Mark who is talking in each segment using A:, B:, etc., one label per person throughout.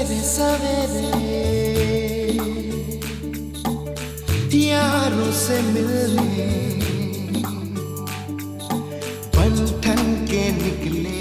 A: सवेरे सवेरे यारों से मिलने बन ठन के निकले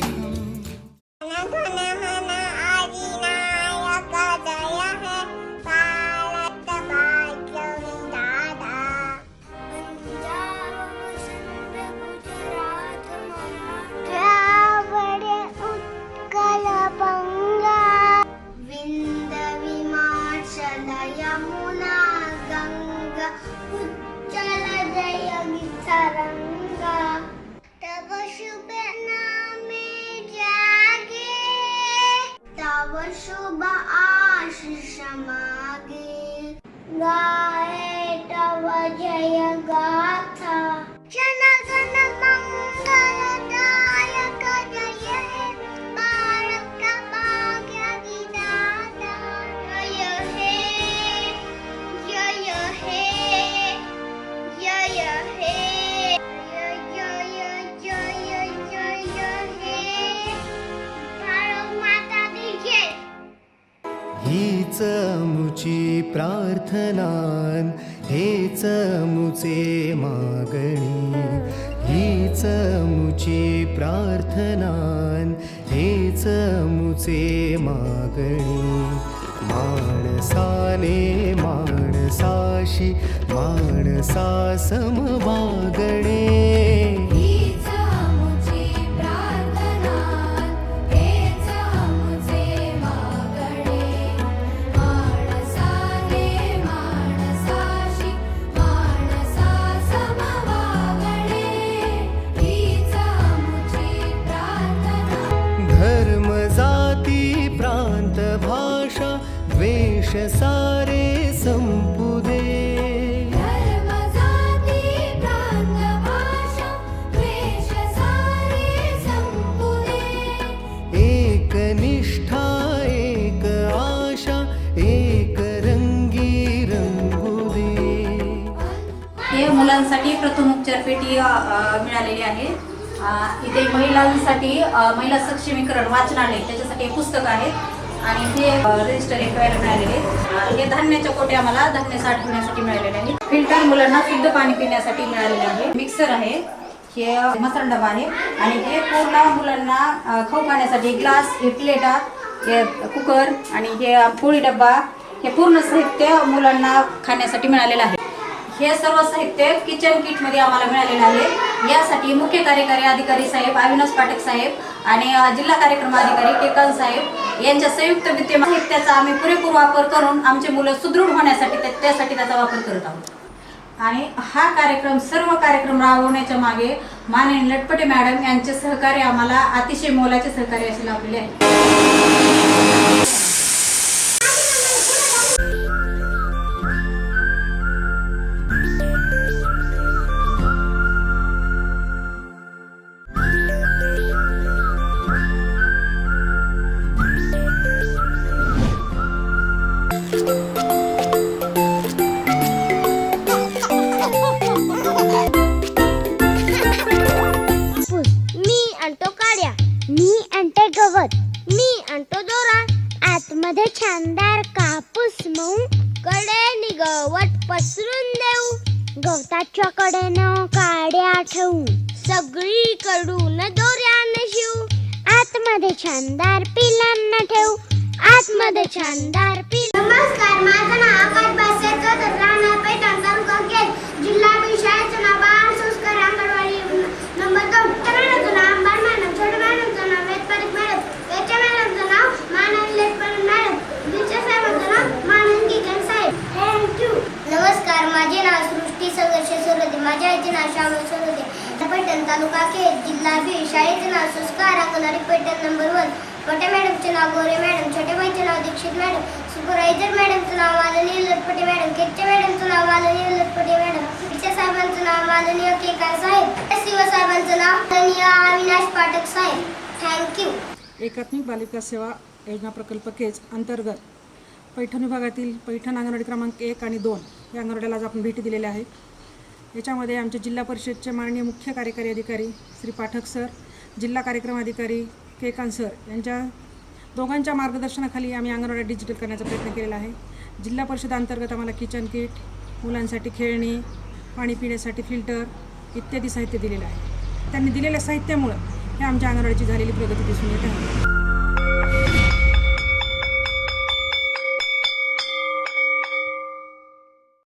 B: शुभ आशीष मागे गाये तव जय गाथा जन गण मंगलदायक जय हे भारत भाग्य विधाता जय हे जय हे जय हे
A: हीच मुची प्रार्थनान हेच मुचे मागणी हीच मुची प्रार्थनान हेच मुचे मागणी माणसाने माणसाशी माणसा समवागणे धर्म जाती प्रांत भाषा द्वेष सारे संपुदे
B: धर्म जाती प्रांत भाषा द्वेष सारे संपुदे
A: एक निष्ठा एक आशा एक रंगी रंगुदे।
C: हे मुलांसाठी प्रथमोपचार पेटी मिळालेली आहे। इथे महिलांसाठी महिला सक्षमीकरण वाचनालय त्याच्यासाठी पुस्तक आहे आणि हे रजिस्टर एक मिळालेले आहे। हे धान्याच्या कोट्या आम्हाला धान्य साठवण्यासाठी मिळालेले आहे। फिल्टर मुलांना शुद्ध पाणी पिण्यासाठी मिळालेले आहे। मिक्सर आहे, हे मसाला डबा आहे आणि हे पूर्ण मुलांना खाऊ खाण्यासाठी ग्लास, हे प्लेटा, हे कुकर आणि हे पोळी डब्बा, हे पूर्ण साहित्य मुलांना खाण्यासाठी मिळालेलं आहे। हे सर्व साहित्य किचन किट मध्ये आम्हाला मिळालेलं आहे। यासाठी मुख्य कार्यकारी अधिकारी साहेब अविनाश पाठक साहेब आणि जिल्हा कार्यक्रम अधिकारी केकान साहेब यांच्या संयुक्त विद्यमान साहित्याचा आम्ही पुरेपूर वापर करून आमचे मुलं सुदृढ होण्यासाठी त्यासाठी त्याचा वापर करत आहोत। आणि हा कार्यक्रम सर्व कार्यक्रम राबवण्याच्या मागे माननीय लटपटे मॅडम यांचे सहकार्य आम्हाला अतिशय मोलाचे सहकार्य असे लाभलेले आहे।
B: गवत मी आणतो दोरा आतमध्ये छानदार कापूस मऊ कडेने गवत पसरून देऊ गवताच्या कडेनं काड्या ठेवू सगळीकडून दोऱ्याने शिवू आतमध्ये छानदार पिलांना ठेवू आतमध्ये छानदार पिल। नमस्कार, माझं नाव आकाश बासेकर राहणार पैठण तालुका केज जिल्हा शाळेचं नाव बाळ संस्कार अंगणवाडी नंबर 2 मॅडमचं नाव अंबार मॅडम छोटे मॅडमचं नाव वेदपारिक मॅडम त्याच्या मॅडमचं नाव माननीय लेटपाल मॅडम विजय साहेबांचं नाव माननीय गण साहेब। थँक्यू। नमस्कार, माझे नाव सृष्टी संघर्ष सरोदे माझ्या आईचे नाव श्यामल सरोदे पैठण तालुका केज जिल्हा शाळेचे नाव संस्कार अंगणवाडी पैठण नंबर 1 मोठ्या मॅडमचे नाव गोरे मॅडम छोट्या बाईचे नाव दीक्षित मॅडम सुपरवायझर मॅडमचं नाव माननीय लटपटे मॅडम केकच्या मॅडमचं नाव माननीय लटपटे मॅडम विजय साहेबांचं नाव माननीय केकार साहेब शिव साहेबांचं नाव माननीय अविनाश पाठक साहेब। थँक्यू।
D: एकात्मिक बालिका सेवा योजना प्रकल्प केज अंतर्गत पैठण विभागातील पैठण अंगणवाडी क्रमांक 1 आणि 2 या अंगणवाड्याला आज आपण भेटी दिलेल्या आहेत। याच्यामध्ये आमचे जिल्हा परिषदचे माननीय मुख्य कार्यकारी अधिकारी श्री पाठक सर, जिल्हा कार्यक्रम अधिकारी केकान सर यांच्या दोघांच्या मार्गदर्शनाखाली आम्ही अंगणवाडी डिजिटल करण्याचा प्रयत्न केलेला आहे. जिल्हा परिषद अंतर्गत आम्हाला किचन किट, मुलांसाठी खेळणी, पाणी पिण्यासाठी फिल्टर इत्यादी साहित्य दिलेलं आहे. त्यांनी दिलेल्या साहित्यामुळं हे आमच्या अंगणवाडीची झालेली प्रगती दिसून येत आहे.